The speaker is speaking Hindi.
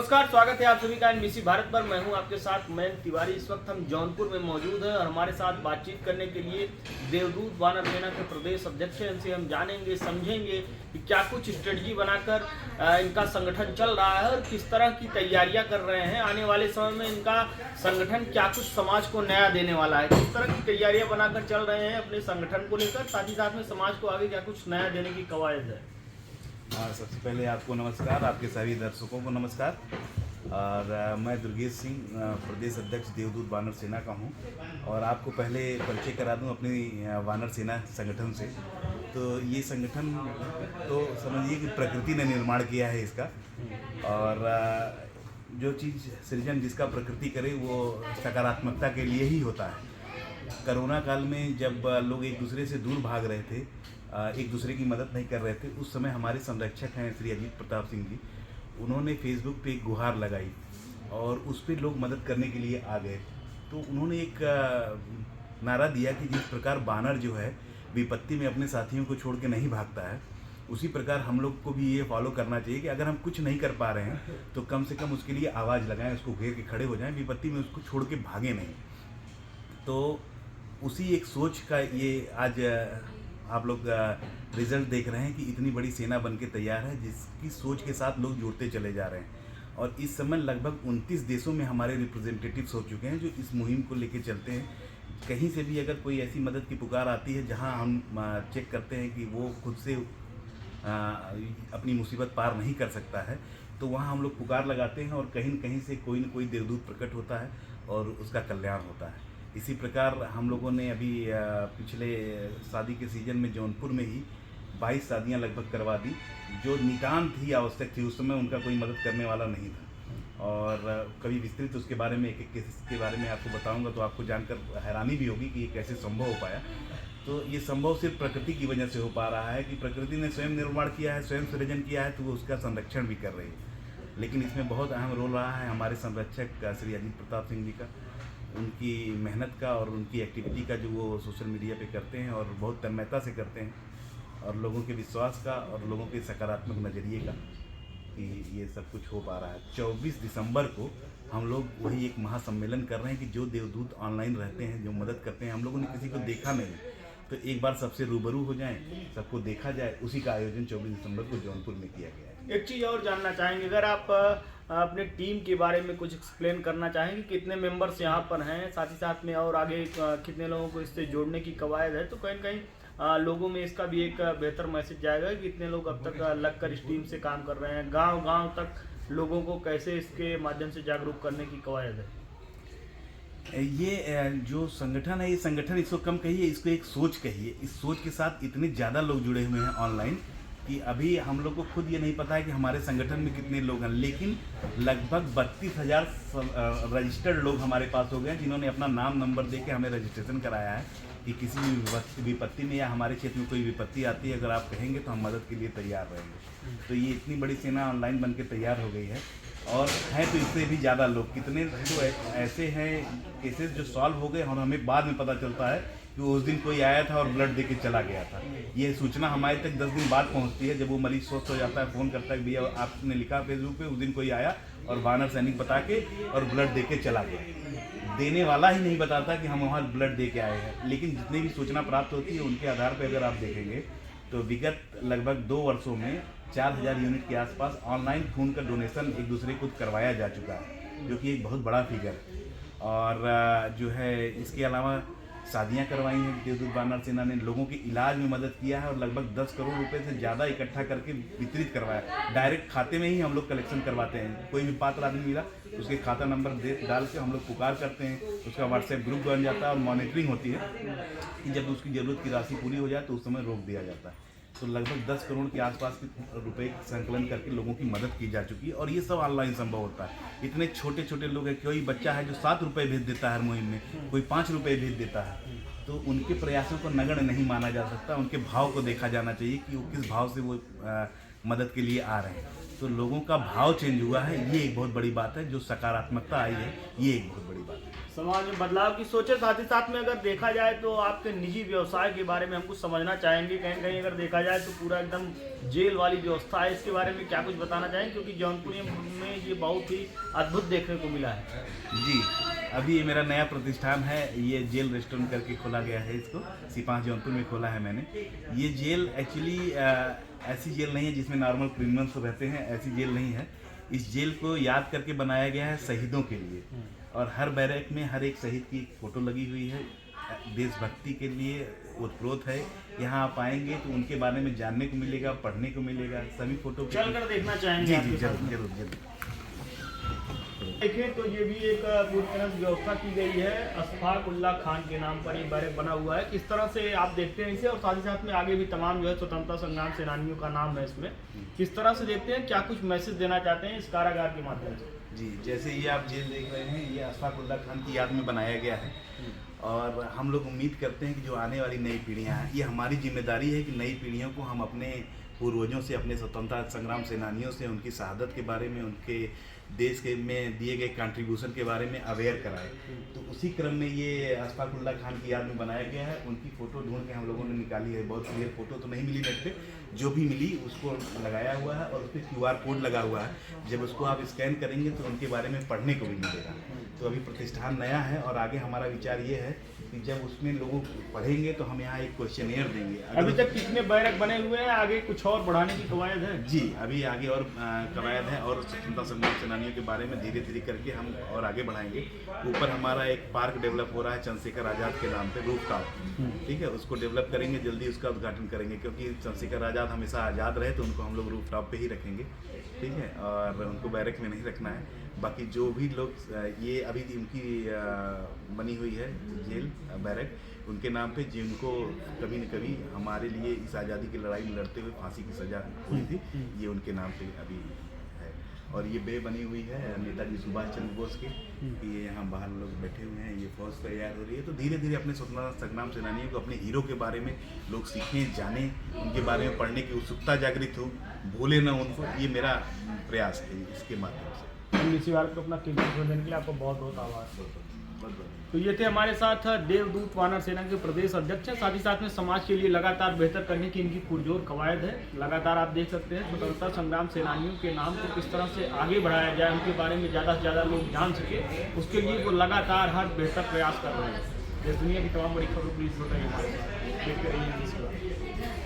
नमस्कार, स्वागत है आप सभी का एनबीसी भारत पर। मैं हूं आपके साथ मयंक तिवारी। इस वक्त हम जौनपुर में मौजूद हैं और हमारे साथ बातचीत करने के लिए देवदूत वानर सेना के प्रदेश अध्यक्ष हैं। इनसे हम जानेंगे, समझेंगे कि क्या कुछ स्ट्रेटजी बनाकर इनका संगठन चल रहा है और किस तरह की तैयारियां कर रहे हैं। आने वाले समय में इनका संगठन क्या कुछ समाज को नया देने वाला है, किस तरह की तैयारियां बनाकर चल रहे हैं अपने संगठन को लेकर, साथ ही साथ में समाज को आगे क्या कुछ नया देने की कवायद है। सबसे पहले आपको नमस्कार, आपके सभी दर्शकों को नमस्कार। और मैं दुर्गेश सिंह, प्रदेश अध्यक्ष देवदूत वानर सेना का हूं। और आपको पहले परिचय करा दूं अपनी वानर सेना संगठन से। तो ये संगठन तो समझिए कि प्रकृति ने निर्माण किया है इसका। और जो चीज़ सृजन जिसका प्रकृति करे वो सकारात्मकता के लिए ही होता है। कोरोना काल में जब लोग एक दूसरे से दूर भाग रहे थे, एक दूसरे की मदद नहीं कर रहे थे, उस समय हमारे संरक्षक हैं श्री अजीत प्रताप सिंह जी, उन्होंने फेसबुक पे एक गुहार लगाई और उस पर लोग मदद करने के लिए आ गए। तो उन्होंने एक नारा दिया कि जिस प्रकार बानर जो है विपत्ति में अपने साथियों को छोड़ के नहीं भागता है, उसी प्रकार हम लोग को भी ये फॉलो करना चाहिए कि अगर हम कुछ नहीं कर पा रहे हैं तो कम से कम उसके लिए आवाज़ लगाएं, उसको घेर के खड़े हो जाएं, विपत्ति में उसको छोड़ के भागे नहीं। तो उसी एक सोच का ये आज आप लोग रिजल्ट देख रहे हैं कि इतनी बड़ी सेना बन के तैयार है, जिसकी सोच के साथ लोग जुड़ते चले जा रहे हैं। और इस समय लगभग 29 देशों में हमारे रिप्रेजेंटेटिव्स हो चुके हैं जो इस मुहिम को लेके चलते हैं। कहीं से भी अगर कोई ऐसी मदद की पुकार आती है जहां हम चेक करते हैं कि वो खुद से अपनी मुसीबत पार नहीं कर सकता है, तो वहाँ हम लोग पुकार लगाते हैं और कहीं न कहीं से कोई न कोई देवदूत प्रकट होता है और उसका कल्याण होता है। इसी प्रकार हम लोगों ने अभी पिछले शादी के सीज़न में जौनपुर में ही 22 शादियां लगभग करवा दी, जो नितांत ही आवश्यक थी। उस समय उनका कोई मदद करने वाला नहीं था। और कभी विस्तृत उसके बारे में, एक एक केस के बारे में आपको बताऊंगा तो आपको जानकर हैरानी भी होगी कि ये कैसे संभव हो पाया। तो ये संभव सिर्फ प्रकृति की वजह से हो पा रहा है कि प्रकृति ने स्वयं निर्माण किया है, स्वयं सृजन किया है, तो वो उसका संरक्षण भी कर रही है। लेकिन इसमें बहुत अहम रोल रहा है हमारे संरक्षक श्री अजीत प्रताप सिंह जी का, उनकी मेहनत का और उनकी एक्टिविटी का जो वो सोशल मीडिया पे करते हैं और बहुत तन्मयता से करते हैं, और लोगों के विश्वास का और लोगों के सकारात्मक नज़रिए का कि ये सब कुछ हो पा रहा है। 24 दिसंबर को हम लोग वही एक महासम्मेलन कर रहे हैं कि जो देवदूत ऑनलाइन रहते हैं, जो मदद करते हैं, हम लोगों ने किसी को देखा नहीं, तो एक बार सबसे रूबरू हो जाएं, सबको देखा जाए। उसी का आयोजन 24 दिसंबर को जौनपुर में किया गया है। एक चीज़ और जानना चाहेंगे, अगर आप अपने टीम के बारे में कुछ एक्सप्लेन करना चाहेंगे, कितने मेंबर्स यहाँ पर हैं, साथ ही साथ में और आगे कितने लोगों को इससे जोड़ने की कवायद है, तो कहीं न कहीं लोगों में इसका भी एक बेहतर मैसेज जाएगा कि कितने लोग अब तक लगकर इस टीम से काम कर रहे हैं, गांव-गांव तक लोगों को कैसे इसके माध्यम से जागरूक करने की कवायद है। ये जो संगठन है, ये संगठन इसको कम कहिए, इसको एक सोच कहिए। इस सोच के साथ इतने ज़्यादा लोग जुड़े हुए हैं ऑनलाइन कि अभी हम लोग को खुद ये नहीं पता है कि हमारे संगठन में कितने लोग हैं। लेकिन लगभग 32,000 रजिस्टर्ड लोग हमारे पास हो गए हैं, जिन्होंने अपना नाम नंबर दे के हमें रजिस्ट्रेशन कराया है कि किसी भी विपत्ति में या हमारे क्षेत्र में कोई विपत्ति आती है, अगर आप कहेंगे तो हम मदद के लिए तैयार रहेंगे। तो ये इतनी बड़ी सेना ऑनलाइन बन के तैयार हो गई है। और हैं तो इससे भी ज़्यादा लोग, कितने तो ऐसे हैं केसेस जो सॉल्व हो गए और हमें बाद में पता चलता है कि उस दिन कोई आया था और ब्लड देके चला गया था। ये सूचना हमारे तक 10 दिन बाद पहुंचती है, जब वो मरीज स्वस्थ हो जाता है, फ़ोन करता है भैया आपने लिखा फेसबुक पे उस दिन कोई आया और वानर सैनिक बता के और ब्लड दे के चला गया। देने वाला ही नहीं बताता कि हम वहाँ ब्लड दे के आए हैं। लेकिन जितनी भी सूचना प्राप्त होती है उनके आधार पर अगर आप देखेंगे तो विगत लगभग 2 वर्षों में 4000 यूनिट के आसपास ऑनलाइन खून का डोनेशन एक दूसरे को करवाया जा चुका है, जो कि एक बहुत बड़ा फिगर है। और जो है इसके अलावा शादियां करवाई हैं देवदूत वानर सेना ने, लोगों के इलाज में मदद किया है और लगभग 10 करोड़ रुपए से ज़्यादा इकट्ठा करके वितरित करवाया। डायरेक्ट खाते में ही हम लोग कलेक्शन करवाते हैं। कोई भी पात्र आदमी मिला उसके खाता नंबर डाल के हम लोग पुकार करते हैं, उसका व्हाट्सएप ग्रुप बन जाता है और मॉनिटरिंग होती है कि जब उसकी ज़रूरत की राशि पूरी हो जाए तो उस समय रोक दिया जाता है। तो लगभग 10 करोड़ के आसपास के रुपए संकलन करके लोगों की मदद की जा चुकी है। और ये सब ऑनलाइन संभव होता है। इतने छोटे छोटे लोग हैं, कोई बच्चा है जो 7 रुपये भेज देता है हर मुहिम में, कोई 5 रुपये भेज देता है। तो उनके प्रयासों को नगण्य नहीं माना जा सकता, उनके भाव को देखा जाना चाहिए कि वो किस भाव से वो मदद के लिए आ रहे हैं। तो लोगों का भाव चेंज हुआ है, ये एक बहुत बड़ी बात है। जो सकारात्मकता आई है, ये एक बहुत बड़ी बात है। समाज में बदलाव की सोचे। साथ ही साथ में अगर देखा जाए तो आपके निजी व्यवसाय के बारे में हम कुछ समझना चाहेंगे। कहीं कहीं अगर देखा जाए तो पूरा एकदम जेल वाली व्यवस्था है, इसके बारे में क्या कुछ बताना चाहेंगे, क्योंकि जौनपुर में ये बहुत ही अद्भुत देखने को मिला है। जी, अभी ये मेरा नया प्रतिष्ठान है, ये जेल रेस्टोरेंट करके खोला गया है। इसको C5 जौनपुर में खोला है मैंने। ये जेल एक्चुअली ऐसी जेल नहीं है जिसमें नॉर्मल क्रिमिनल्स रहते हैं, ऐसी जेल नहीं है। इस जेल को याद करके बनाया गया है शहीदों के लिए, और हर बैरक में हर एक शहीद की फोटो लगी हुई है। देशभक्ति के लिए ओतप्रोत है। यहाँ आप आएंगे तो उनके बारे में जानने को मिलेगा, पढ़ने को मिलेगा। सभी फोटो चल कर देखना चाहेंगे। जी जी, जरूर जरूर जरूर। देखिए तो ये भी एक पूरी तरह से व्यवस्था की गई है। अशफाक उल्लाह खान के नाम पर ये बैरक बना हुआ है। किस तरह से आप देखते हैं इसे, और साथ ही साथ में आगे भी तमाम जो है स्वतंत्रता संग्राम सेनानियों का नाम है इसमें, किस तरह से देखते हैं, क्या कुछ मैसेज देना चाहते हैं इस कारागार के माध्यम से? जी, जैसे ये आप जेल देख रहे हैं, ये अशफाक उल्लाह खान की याद में बनाया गया है। और हम लोग उम्मीद करते हैं कि जो आने वाली नई पीढ़ियां हैं, ये हमारी जिम्मेदारी है कि नई पीढ़ियों को हम अपने पूर्वजों से, अपने स्वतंत्रता संग्राम सेनानियों से, उनकी शहादत के बारे में, उनके देश के में दिए गए कंट्रीब्यूशन के बारे में अवेयर कराएं। तो उसी क्रम में ये अशफाक उल्लाह खान की याद में बनाया गया है। उनकी फ़ोटो ढूंढ के हम लोगों ने निकाली है। बहुत क्लियर फ़ोटो तो नहीं मिली नेट पे, जो भी मिली उसको लगाया हुआ है, और उस पर QR कोड लगा हुआ है। जब उसको आप स्कैन करेंगे तो उनके बारे में पढ़ने को भी मिलेगा। तो अभी प्रतिष्ठान नया है, और आगे हमारा विचार ये है कि जब उसमें लोगों पढ़ेंगे तो हम यहाँ एक क्वेश्चनियर देंगे। अभी तक कितने बैरक बने हुए हैं, आगे कुछ और बढ़ाने की कवायद है? जी, अभी आगे और कवायद है, और स्वतंत्रता संग्राम सेनानियों के बारे में धीरे धीरे करके हम और आगे बढ़ाएंगे। ऊपर हमारा एक पार्क डेवलप हो रहा है चंद्रशेखर आज़ाद के नाम पे, रूफटॉप। ठीक है, उसको डेवलप करेंगे, जल्दी उसका उद्घाटन करेंगे, क्योंकि चंद्रशेखर आज़ाद हमेशा आज़ाद रहे, तो उनको हम लोग रूफटॉप पे ही रखेंगे। ठीक है, और उनको बैरक में नहीं रखना है। बाकी जो भी लोग, ये अभी उनकी बनी हुई है जेल बैरक, उनके नाम पे, जिनको कभी न कभी हमारे लिए इस आज़ादी की लड़ाई में लड़ते हुए फांसी की सज़ा हुई थी, ये उनके नाम पे अभी है। और ये बे बनी हुई है नेताजी सुभाष चंद्र बोस की, ये यहाँ बाहर लोग बैठे हुए हैं, ये फौज तैयार हो रही है। तो धीरे धीरे अपने स्वतंत्रता संग्राम सेनानियों को, अपने हीरो के बारे में लोग सीखें, जानें, उनके बारे में पढ़ने की उत्सुकता जागृत हो, भूले ना उनको। ये मेरा प्रयास है इसके माध्यम से। इसी बात को अपना कीमती समय देने के लिए आपको बहुत बहुत आभार। बहुत तो ये थे हमारे साथ देवदूत वानर सेना के प्रदेश अध्यक्ष हैं। साथ ही साथ में समाज के लिए लगातार बेहतर करने की इनकी पुरजोर कवायद है। लगातार आप देख सकते हैं स्वतंत्रता संग्राम सेनानियों के नाम को किस तरह से आगे बढ़ाया जाए, उनके बारे में ज़्यादा से ज़्यादा लोग जान सके, उसके लिए वो लगातार हर बेहतर प्रयास कर रहे हैं। देश दुनिया की तमाम बड़ी खबरों प्लीज बताइए हमारे साथ देखते रहिए।